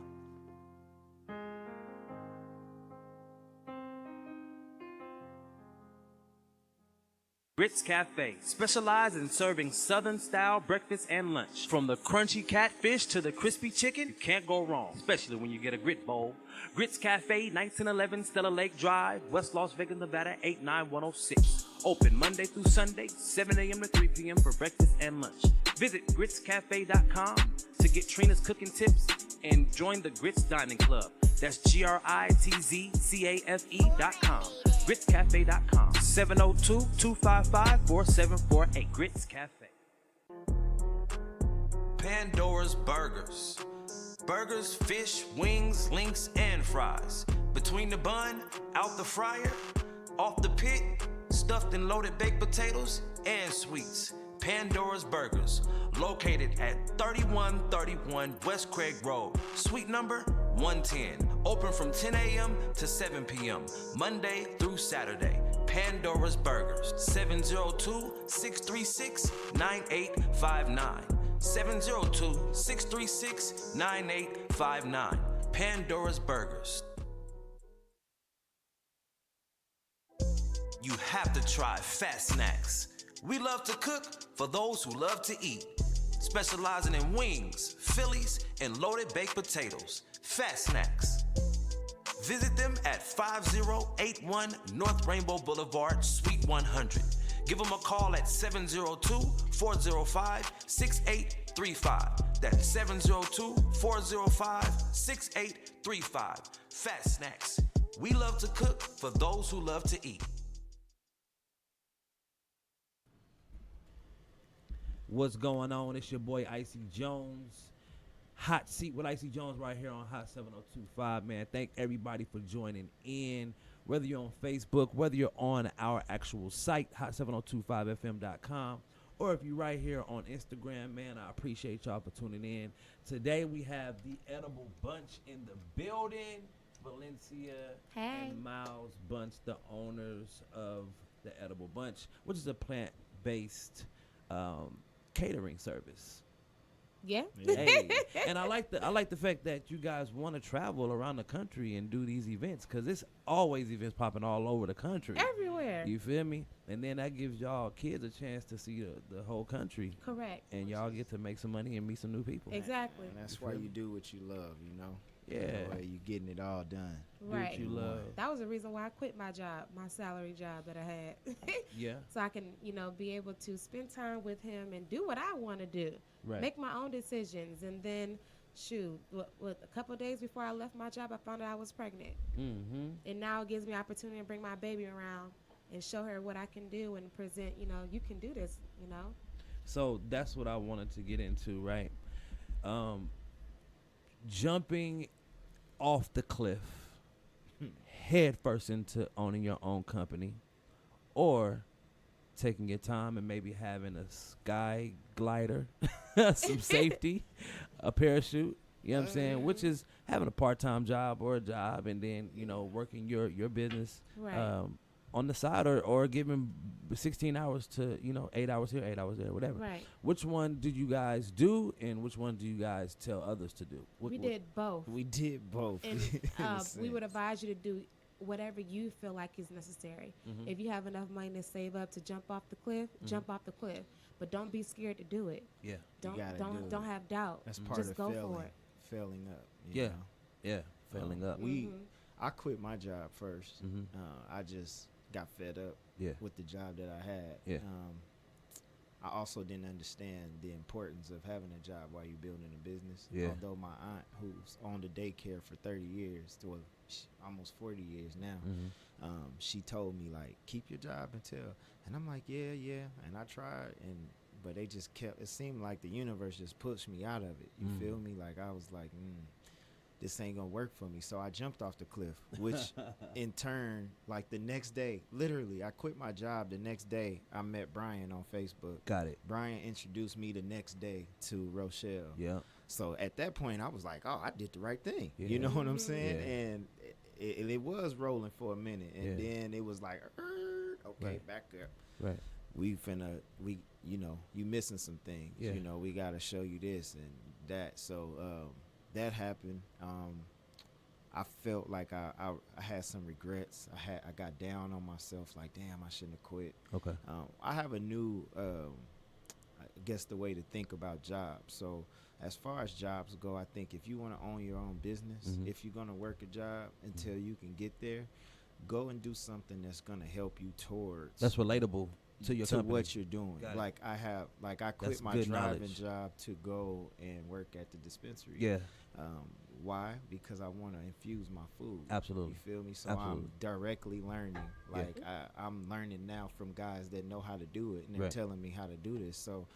Grits Cafe, specialized in serving Southern-style breakfast and lunch. From the crunchy catfish to the crispy chicken, you can't go wrong, especially when you get a grit bowl. Grits Cafe, 1911 Stella Lake Drive, West Las Vegas, Nevada, 89106. Open Monday through Sunday, 7 a.m. to 3 p.m. for breakfast and lunch. Visit gritscafe.com to get Trina's cooking tips and join the Grits Dining Club. That's GRITZCAFE.com. GritsCafe.com. 702-255-4748. Grits Cafe. Pandora's Burgers. Burgers, fish, wings, links, and fries. Between the bun, out the fryer, off the pit, stuffed and loaded baked potatoes, and sweets. Pandora's Burgers, located at 3131 West Craig Road, suite number 110. Open from 10 a.m. to 7 p.m., Monday through Saturday. Pandora's Burgers, 702-636-9859. 702-636-9859. Pandora's Burgers. You have to try Fat Snacks. We love to cook for those who love to eat. Specializing in wings, Phillies, and loaded baked potatoes. Fat Snacks. Visit them at 5081 North Rainbow Boulevard, Suite 100. Give them a call at 702-405-6835. That's 702-405-6835. Fat Snacks. We love to cook for those who love to eat. What's going on? It's your boy Icy Jones. Hot Seat with Icy Jones right here on Hot 7025, man. Thank everybody for joining in. Whether you're on Facebook, whether you're on our actual site, hot7025fm.com, or if you're right here on Instagram, man, I appreciate y'all for tuning in. Today we have the Edible Bunch in the building. Valencia and Myles Bunch, the owners of the Edible Bunch, which is a plant-based catering service. Yeah. Hey, and I like the fact that you guys want to travel around the country and do these events, because it's always events popping all over the country. Everywhere. You feel me? And then that gives y'all kids a chance to see the whole country. Correct. And y'all get to make some money and meet some new people. Exactly. And that's why you do what you love, you know? Yeah. That way you getting it all done. Right. Do what you love. That was the reason why I quit my job, my salary job that I had. Yeah. So I can, be able to spend time with him and do what I want to do. Right. Make my own decisions. And then, a couple of days before I left my job, I found out I was pregnant. Mm-hmm. And now it gives me opportunity to bring my baby around and show her what I can do and present, you can do this, So that's what I wanted to get into, right? Jumping off the cliff head first into owning your own company, or taking your time and maybe having a sky glider, some safety, a parachute, you know what I'm saying, which is having a part-time job or a job, and then working your business right. On the side, or giving 16 hours to 8 hours here, 8 hours there, whatever. Right. Which one did you guys do, and which one do you guys tell others to do? We did both. We did both. And we would advise you to do whatever you feel like is necessary. Mm-hmm. If you have enough money to save up to jump off the cliff, jump off the cliff. But don't be scared to do it. Yeah. Don't have doubt. That's part Just of go failing, for it. Failing up. Yeah. Yeah. Failing up. I quit my job first. Mm-hmm. I just got fed up with the job that I had. Yeah. I also didn't understand the importance of having a job while you're building a business. Yeah. Although my aunt, who's owned a daycare for 30 years, almost 40 years now, she told me, like, keep your job until, and I'm like, yeah. And I tried, but they just kept, it seemed like the universe just pushed me out of it. You feel me? Like, I was like, this ain't gonna work for me. So I jumped off the cliff, which in turn, like the next day, literally, I quit my job. The next day, I met Brian on Facebook. Got it. Brian introduced me the next day to Rochelle. Yeah. So at that point, I was like, oh, I did the right thing. Yeah. You know what I'm saying? Yeah. And it was rolling for a minute. And then it was like, okay, back up. Right. You missing some things. Yeah. We got to show you this and that. So that happened. I felt like I had some regrets. I got down on myself, like, damn, I shouldn't have quit. Okay. I have a new, I guess, the way to think about jobs. So as far as jobs go, I think if you want to own your own business, if you're going to work a job until you can get there, go and do something that's going to help you towards. That's relatable to your company. What you're doing. Got like it. I quit That's my good driving knowledge. job to go and work at the dispensary. Yeah. Why? Because I want to infuse my food. Absolutely. You feel me? So Absolutely. I'm directly learning. Like I'm learning now from guys that know how to do it, and they're telling me how to do this. So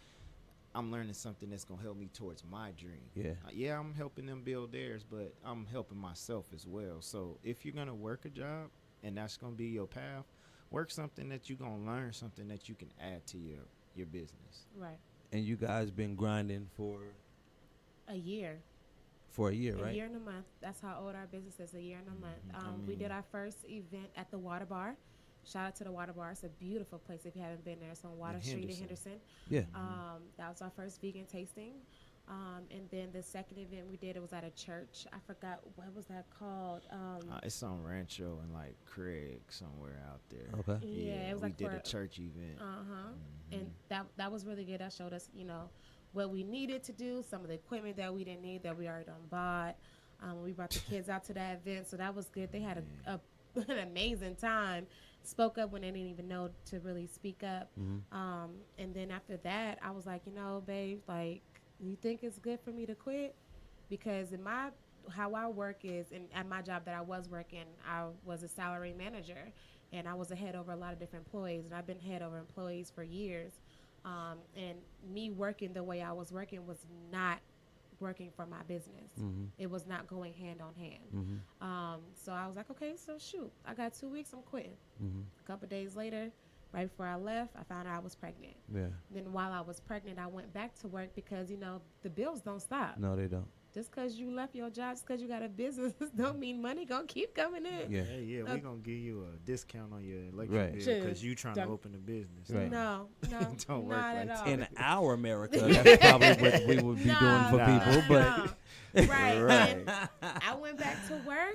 I'm learning something that's gonna help me towards my dream. Yeah. I'm helping them build theirs, but I'm helping myself as well. So if you're gonna work a job and that's gonna be your path, work something that you're gonna learn, something that you can add to your business. Right. And you guys been grinding for a year. For a year, right? A year and a month. That's how old our business is, a year and a month. We did our first event at the Water Bar. Shout out to the Water Bar. It's a beautiful place if you haven't been there. It's on Water Street in Henderson. Yeah. That was our first vegan tasting. And then the second event we did, it was at a church. I forgot, what was that called? It's on Rancho and like Craig somewhere out there. Okay. Yeah, it was we did a church event. And that was really good. That showed us, what we needed to do, some of the equipment that we didn't need that we already done bought. We brought the kids out to that event, so that was good. They had an amazing time. Spoke up when they didn't even know to really speak up. And then after that, I was like, babe, like, you think it's good for me to quit? Because how I work is, and at my job that I was working, I was a salary manager, and I was a head over a lot of different employees, and I've been head over employees for years. And me working the way I was working was not working for my business. It was not going hand on hand. So I was like, okay, so shoot, I got 2 weeks, I'm quitting. A couple days later, right before I left, I found out I was pregnant. Yeah. Then while I was pregnant, I went back to work because, the bills don't stop. No, they don't. Just because you left your job, just because you got a business, don't mean money gonna keep coming in. Yeah. We're going to give you a discount on your electric bill because you trying to open a business. Right. No, don't work not like at all. In our America, that's probably what we would be doing for people. But Right. And I went back to work.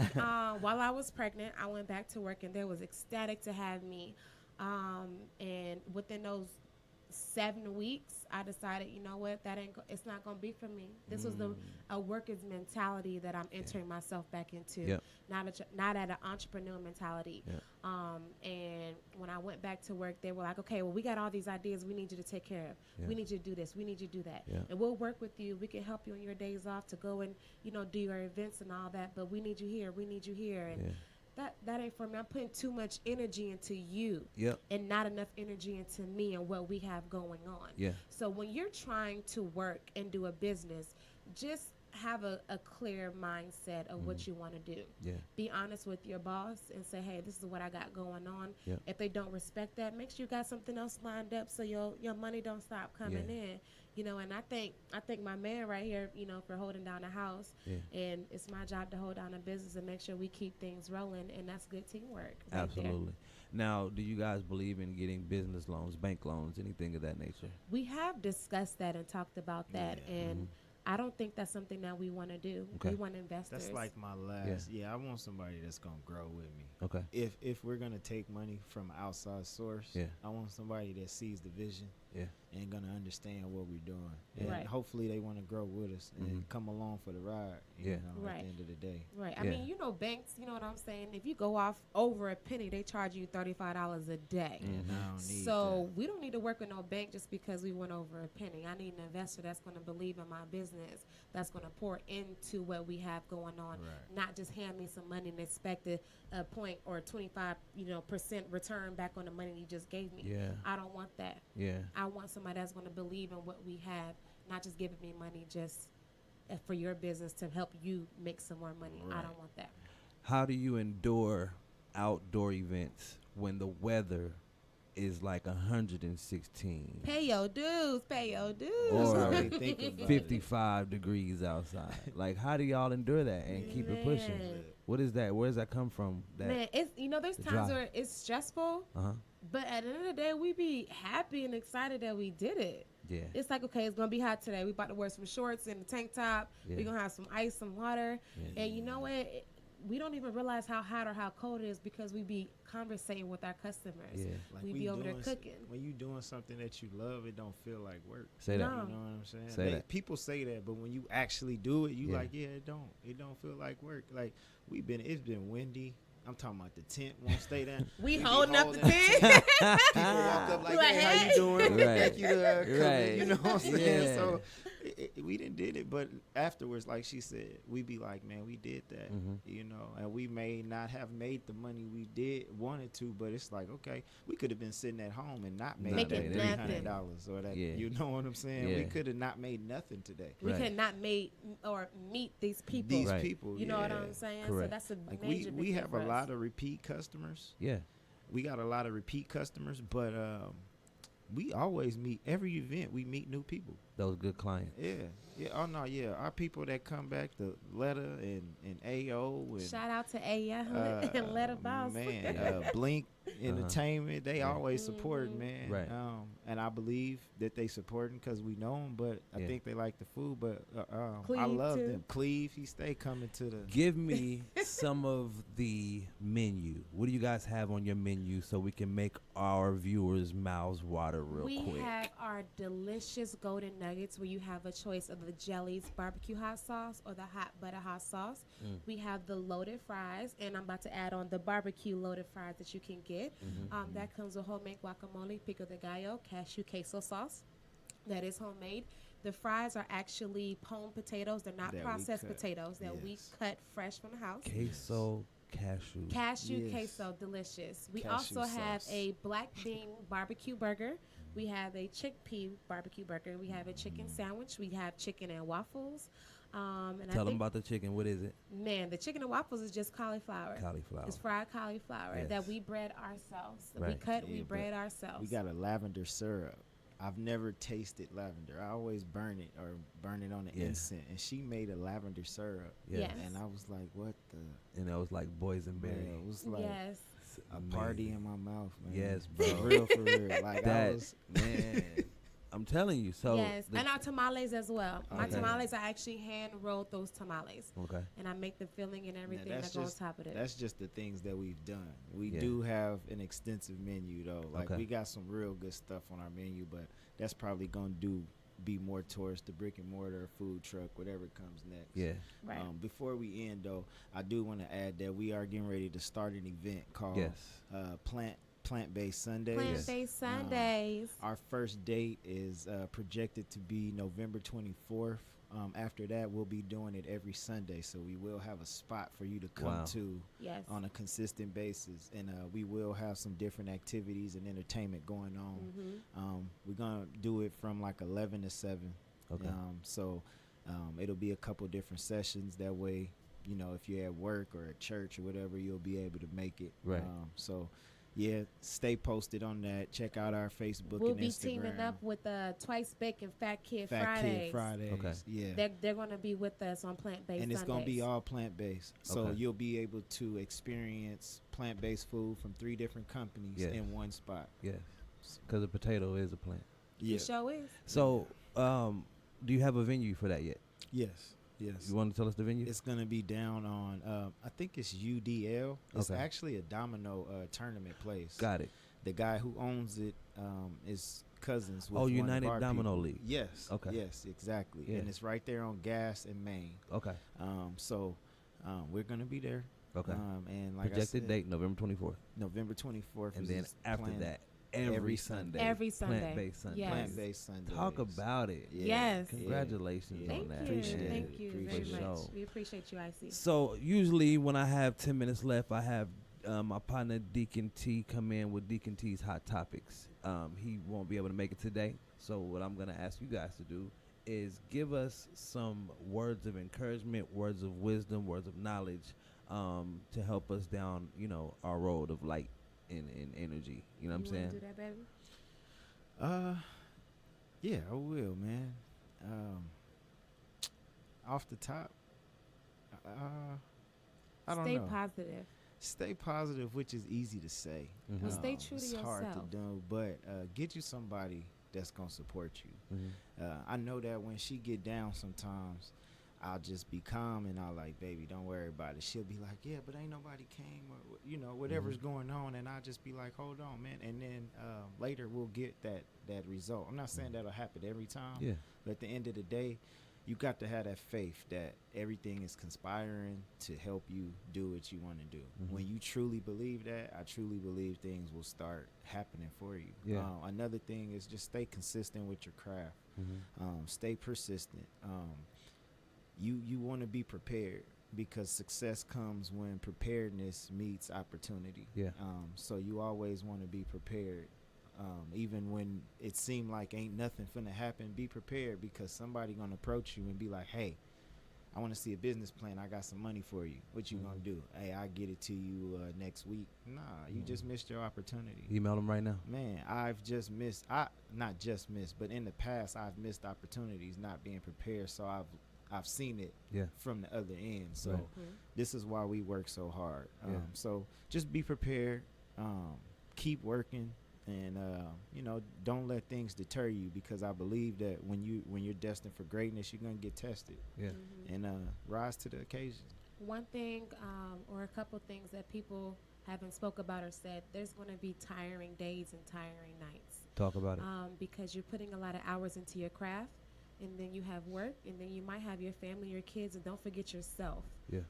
While I was pregnant, I went back to work, and they was ecstatic to have me. And within those 7 weeks, I decided, you know what, it's not gonna be for me. This was a worker's mentality that I'm entering myself back into, not at an entrepreneur mentality. And when I went back to work, they were like, okay, well, we got all these ideas we need you to take care of. We need you to do this, we need you to do that, and we'll work with you. We can help you on your days off to go and do your events and all that, but we need you here, and that ain't for me. I'm putting too much energy into you and not enough energy into me and what we have going on. So when you're trying to work and do a business, just have a clear mindset of what you want to do. Be honest with your boss and say, hey, this is what I got going on. If they don't respect that, make sure you got something else lined up so your money don't stop coming in. And I think my man right here, for holding down the house, and it's my job to hold down a business and make sure we keep things rolling, and that's good teamwork. Right. Absolutely. There. Now, do you guys believe in getting business loans, bank loans, anything of that nature? We have discussed that and talked about that, and I don't think that's something that we want to do. Okay. We want investors. That's like my last. I want somebody that's gonna grow with me. Okay. If we're gonna take money from outside source, I want somebody that sees the vision. And gonna understand what we're doing. And hopefully they want to grow with us and come along for the ride. You know, at the end of the day. Right. I mean, banks. You know what I'm saying? If you go off over a penny, they charge you $35 a day. So we don't need to work with no bank just because we went over a penny. I need an investor that's going to believe in my business, that's going to pour into what we have going on, not just hand me some money and expect a point or 25% return back on the money you just gave me. I don't want that. I want somebody that's going to believe in what we have, not just giving me money just for your business to help you make some more money. I don't want that. How do you endure outdoor events when the weather is like 116? Pay your dues. Or 55 degrees outside. Like, how do y'all endure that and keep it pushing? What is that? Where does that come from? Man, it's there's times where it's stressful, but at the end of the day, we be happy and excited that we did it. It's like, okay, it's gonna be hot today. We about to wear some shorts and a tank top. We're gonna have some ice, some water, and you know what? we don't even realize how hot or how cold it is because we be conversating with our customers. Yeah. Like we be over there cooking. When you doing something that you love, it don't feel like work. Say that. No. You know what I'm saying? Say that. People say that, but when you actually do it, you Yeah. like, yeah, it don't feel like work. Like it's been windy. I'm talking about the tent won't stay down. We be holding up the tent. tent. People walk up like, Like, hey, how hey. you doing? Right. Thank you to come Right. in, you know what I'm saying? Yeah. So we didn't did it, but afterwards, like she said, we be like, man, we did that, you know, and we may not have made the money we wanted to, but it's like, okay, we could have been sitting at home and not made that Making $300 or that, you know what I'm saying? Yeah. We could have not made nothing today. We Right. could not meet these people. These Right. people, You know what yeah. I'm saying? Correct. So that's a Like major we big have thing for a us. lot of repeat customers. Yeah. We got a lot of repeat customers, but we always meet every event. We meet new people. Those good clients. Yeah. Oh no, yeah. Our people that come back, the Letter and AO and Shout out to Aya and Letter Boss. man, Blink Entertainment. They always support, man. Right. And I believe that they supporting because we know them, but I think they like the food. But I Cleve, love too. them. Cleve, he stay coming to the. Give me some of the menu. What do you guys have on your menu so we can make our viewers' mouths water real We quick? have our delicious golden nuggets where you have a choice of the Jelly's barbecue hot sauce or the hot butter hot sauce. We have the loaded fries, and I'm about to add on the barbecue loaded fries that you can get. That comes with homemade guacamole, pico de gallo, cashew queso sauce. That is homemade. The fries are actually pone potatoes. They're not That we processed cut. potatoes that we Yes. cut fresh from the house. Queso, cashew. Cashew Yes. queso, delicious. We Cashew also have sauce. a black bean barbecue burger. We have a chickpea barbecue burger. We have a chicken sandwich. We have chicken and waffles. And Tell I them think, about the chicken. What is it? man, the chicken and waffles is just cauliflower. Cauliflower. It's fried cauliflower Yes. that we bread ourselves. We Right. cut, we Yeah, bread ourselves. We got a lavender syrup. I've never tasted lavender. I always burn it on the incense. And she made a lavender syrup. Yeah. Yes. And I was like, what the? And it was like boysenberry. Man, it was like Yes. a party in my mouth, man. Yes, For bro. real, for real. Like I That was, man. I'm telling you. So Yes. And our tamales as well. My Okay. tamales, I actually hand rolled those tamales. okay. And I make the filling and everything that's that goes just- on top of it. that's just the things that we've done. We Yeah. do have an extensive menu though. Like Okay. we got some real good stuff on our menu, but that's probably gonna be more towards the brick and mortar food truck, whatever comes next. Yeah. Right. Before we end though, I do want to add that we are getting ready to start an event called Yes. Plant Based Sundays. Plant-based Sundays. Our first date is projected to be November 24th. After that, we'll be doing it every Sunday, so we will have a spot for you to come Wow. to Yes. on a consistent basis, and we will have some different activities and entertainment going on. We're gonna do it from like 11 to 7. Okay. So it'll be a couple different sessions. That way, you know, if you're at work or at church or whatever, you'll be able to make it. Right. So. Yeah, stay posted on that. Check out our Facebook We'll and be Instagram. teaming up with Twice Bacon Fat Kid Fat Fridays. Kid Fridays. Okay. Yeah. They're going to be with us on Plant Based And it's going to be Sundays. all plant-based. So Okay. you'll be able to experience plant-based food from 3 different companies Yes. in one spot. Yes. Because a potato is a plant. Yeah. The show is. So, do you have a venue for that yet? Yes. Yes. You want to tell us the venue? It's going to be down on, I think it's UDL. It's Okay. actually a domino tournament place. Got it. The guy who owns it is cousins with Oh, one of United our Domino people. League. Yes. Okay. Yes, exactly. Yeah. And it's right there on Gas and Main. Okay. So we're going to be there. Okay. And like Projected I said, date November 24th. November 24th. And is then his after plan. that, every Sunday. Every Sunday. Plant-based Sunday. Yes. Plant-based Sundays. Talk about it. Yeah. Yes. Congratulations Yeah. Thank on you. that. Appreciate Thank it. you Appreciate very it. much. So- We appreciate you, Icy. So usually when I have 10 minutes left, I have my partner Deacon T come in with Deacon T's Hot Topics. He won't be able to make it today. So what I'm going to ask you guys to do is give us some words of encouragement, words of wisdom, words of knowledge to help us down, you know, our road of light and energy. You know what I'm saying? Do that, baby? Yeah, I will, man. Off the top, I don't Stay know. positive. Stay positive, which is easy to say. Mhm. Well, stay true to it's hard to yourself. do, but get you somebody that's gonna support you. Mhm. I know that when she get down sometimes, I'll just be calm and I'll like, baby, don't worry about it. She'll be like, yeah, but ain't nobody came or, you know, whatever's going on. And I'll just be like, hold on, man. And then later we'll get that result. I'm not saying that'll happen every time. Yeah. But at the end of the day, you got to have that faith that everything is conspiring to help you do what you want to do. When you truly believe that, I truly believe things will start happening for you. Yeah. Another thing is just stay consistent with your craft. Stay persistent. You want to be prepared, because success comes when preparedness meets opportunity. Yeah. So you always want to be prepared. Even when it seemed like ain't nothing finna happen, be prepared, because somebody gonna approach you and be like, hey, I want to see a business plan. I got some money for you. What you gonna do? Hey, I get it to you next week. Nah, you just missed your opportunity. Email them right now. Man, not just missed, but in the past I've missed opportunities not being prepared. So I've seen it from the other end. So this is why we work so hard. So just be prepared. Keep working. And you know, don't let things deter you, because I believe that when you're destined for greatness, you're gonna get tested. Yeah. And rise to the occasion. One thing, or a couple things that people haven't spoke about or said, there's going to be tiring days and tiring nights. Talk about it. Because you're putting a lot of hours into your craft, and then you have work, and then you might have your family, your kids, and don't forget yourself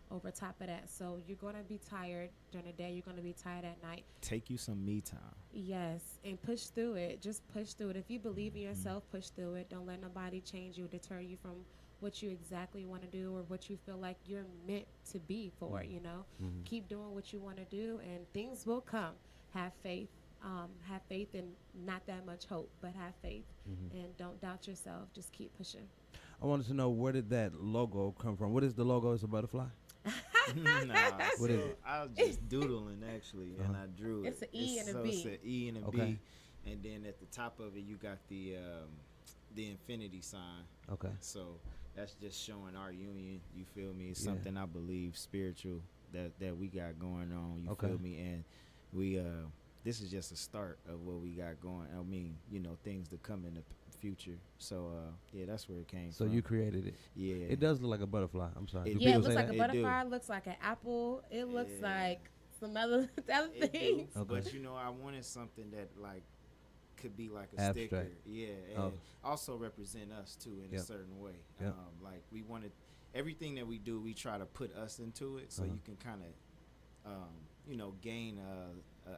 over top of that. So you're going to be tired during the day. You're going to be tired at night. Take you some me time. Yes, and push through it. Just push through it. If you believe in yourself, push through it. Don't let nobody change you or deter you from what you exactly want to do or what you feel like you're meant to be for, you know. Keep doing what you want to do, and things will come. Have faith. Have faith and not that much hope, but have faith and don't doubt yourself. Just keep pushing. I wanted to know, where did that logo come from? What is the logo? It's a butterfly? What is it? I was just doodling actually, and I drew it. It's an E and a B. It's an E and a B, and then at the top of it you got the infinity sign. Okay. So that's just showing our union. You feel me? It's something I believe spiritual that we got going on. You feel me? And we this is just a start of what we got going. I mean, you know, things to come in the future. So that's where it came from. So you created it. Yeah. It does look like a butterfly. I'm sorry. It looks like a butterfly. It looks like an apple. It looks like some other things. Okay. But you know, I wanted something that like could be like a sticker. Yeah. And also represent us too in a certain way. Like we wanted everything that we do, we try to put us into it, so you can kind of you know, gain a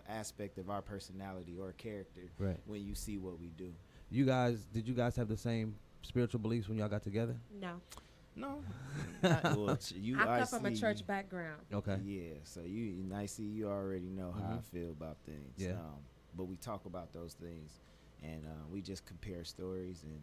aspect of our personality or character when you see what we do. Did you guys have the same spiritual beliefs when y'all got together? No. I come from a church background. Okay. Yeah, so you already know how I feel about things. Yeah. But we talk about those things, and we just compare stories, and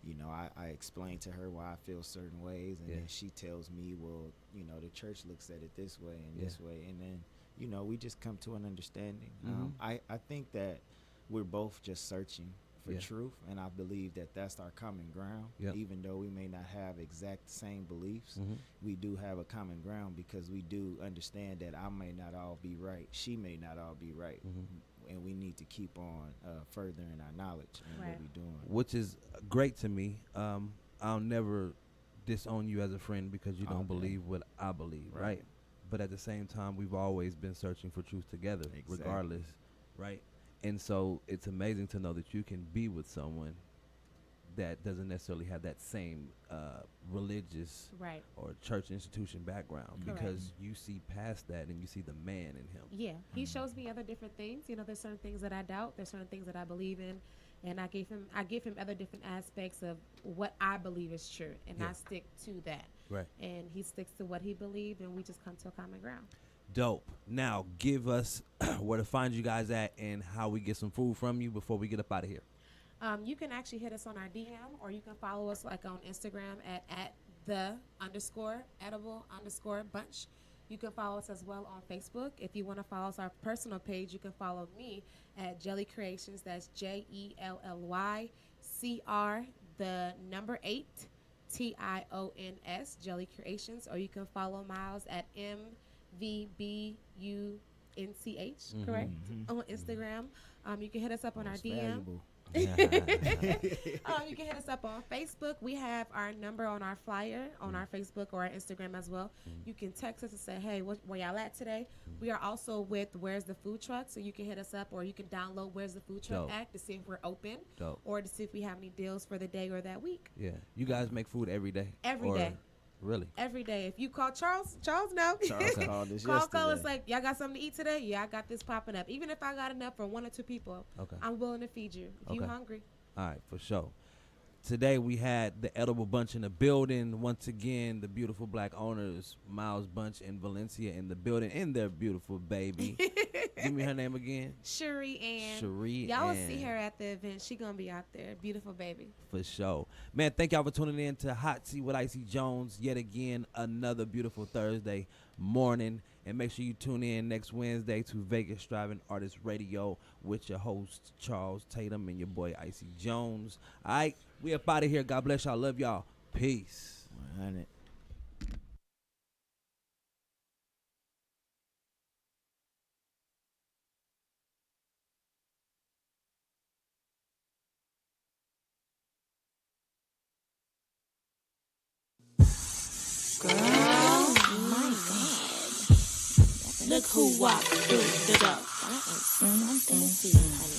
you know, I explain to her why I feel certain ways, and then she tells me, well, you know, the church looks at it this way and this way, and then, you know, we just come to an understanding. I think that we're both just searching for truth, and I believe that that's our common ground. Even though we may not have exact same beliefs, we do have a common ground, because we do understand that I may not all be right, she may not all be right, and we need to keep on furthering our knowledge and what we're doing. Which is great to me. I'll never disown you as a friend because you don't believe what I believe, right? But at the same time, we've always been searching for truth together, regardless, right? And so it's amazing to know that you can be with someone that doesn't necessarily have that same religious or church institution background, because you see past that and you see the man in him. Yeah, he shows me other different things. You know, there's certain things that I doubt, there's certain things that I believe in, and I give him other different aspects of what I believe is true, and I stick to that. Right. And he sticks to what he believes, and we just come to a common ground. Dope. Now, give us where to find you guys at and how we get some food from you before we get up out of here. You can actually hit us on our DM, or you can follow us like on Instagram at @the_edible_bunch. You can follow us as well on Facebook. If you want to follow us our personal page, you can follow me at Jelly Creations. That's JELLYCR8 TIONS, Jelly Creations. Or you can follow Myles at MVBUNCH, correct? On Instagram. You can hit us up on our DM. You can hit us up on Facebook. We have our number on our flyer on our Facebook or our Instagram as well. You can text us and say, hey, where y'all at today? We are also with Where's the Food Truck, so you can hit us up or you can download Where's the Food Truck app to see if we're open or to see if we have any deals for the day or that week. Yeah. You guys make food every day? Every day. Really? Every day. If you call Charles no. Charles called us yesterday. Call us like, y'all got something to eat today? Yeah, I got this popping up. Even if I got enough for 1 or 2 people, I'm willing to feed you if you hungry. All right, for sure. Today we had the Edible Bunch in the building. Once again, the beautiful black owners, Myles Bunch and Valencia in the building, and their beautiful baby. Give me her name again. Cherie Ann. Cherie Y'all will Ann. see her at the event. She gonna be out there. Beautiful baby. For sure. Man, thank y'all for tuning in to Hot Seat with Icy Jones. Yet again, another beautiful Thursday morning. And make sure you tune in next Wednesday to Vegas Striving Artist Radio with your host, Charles Tatum, and your boy, Icy Jones. All right, we up out of here. God bless y'all. Love y'all. Peace. 100. Girl, my God. Look who walked through the door. That is something to see, honey.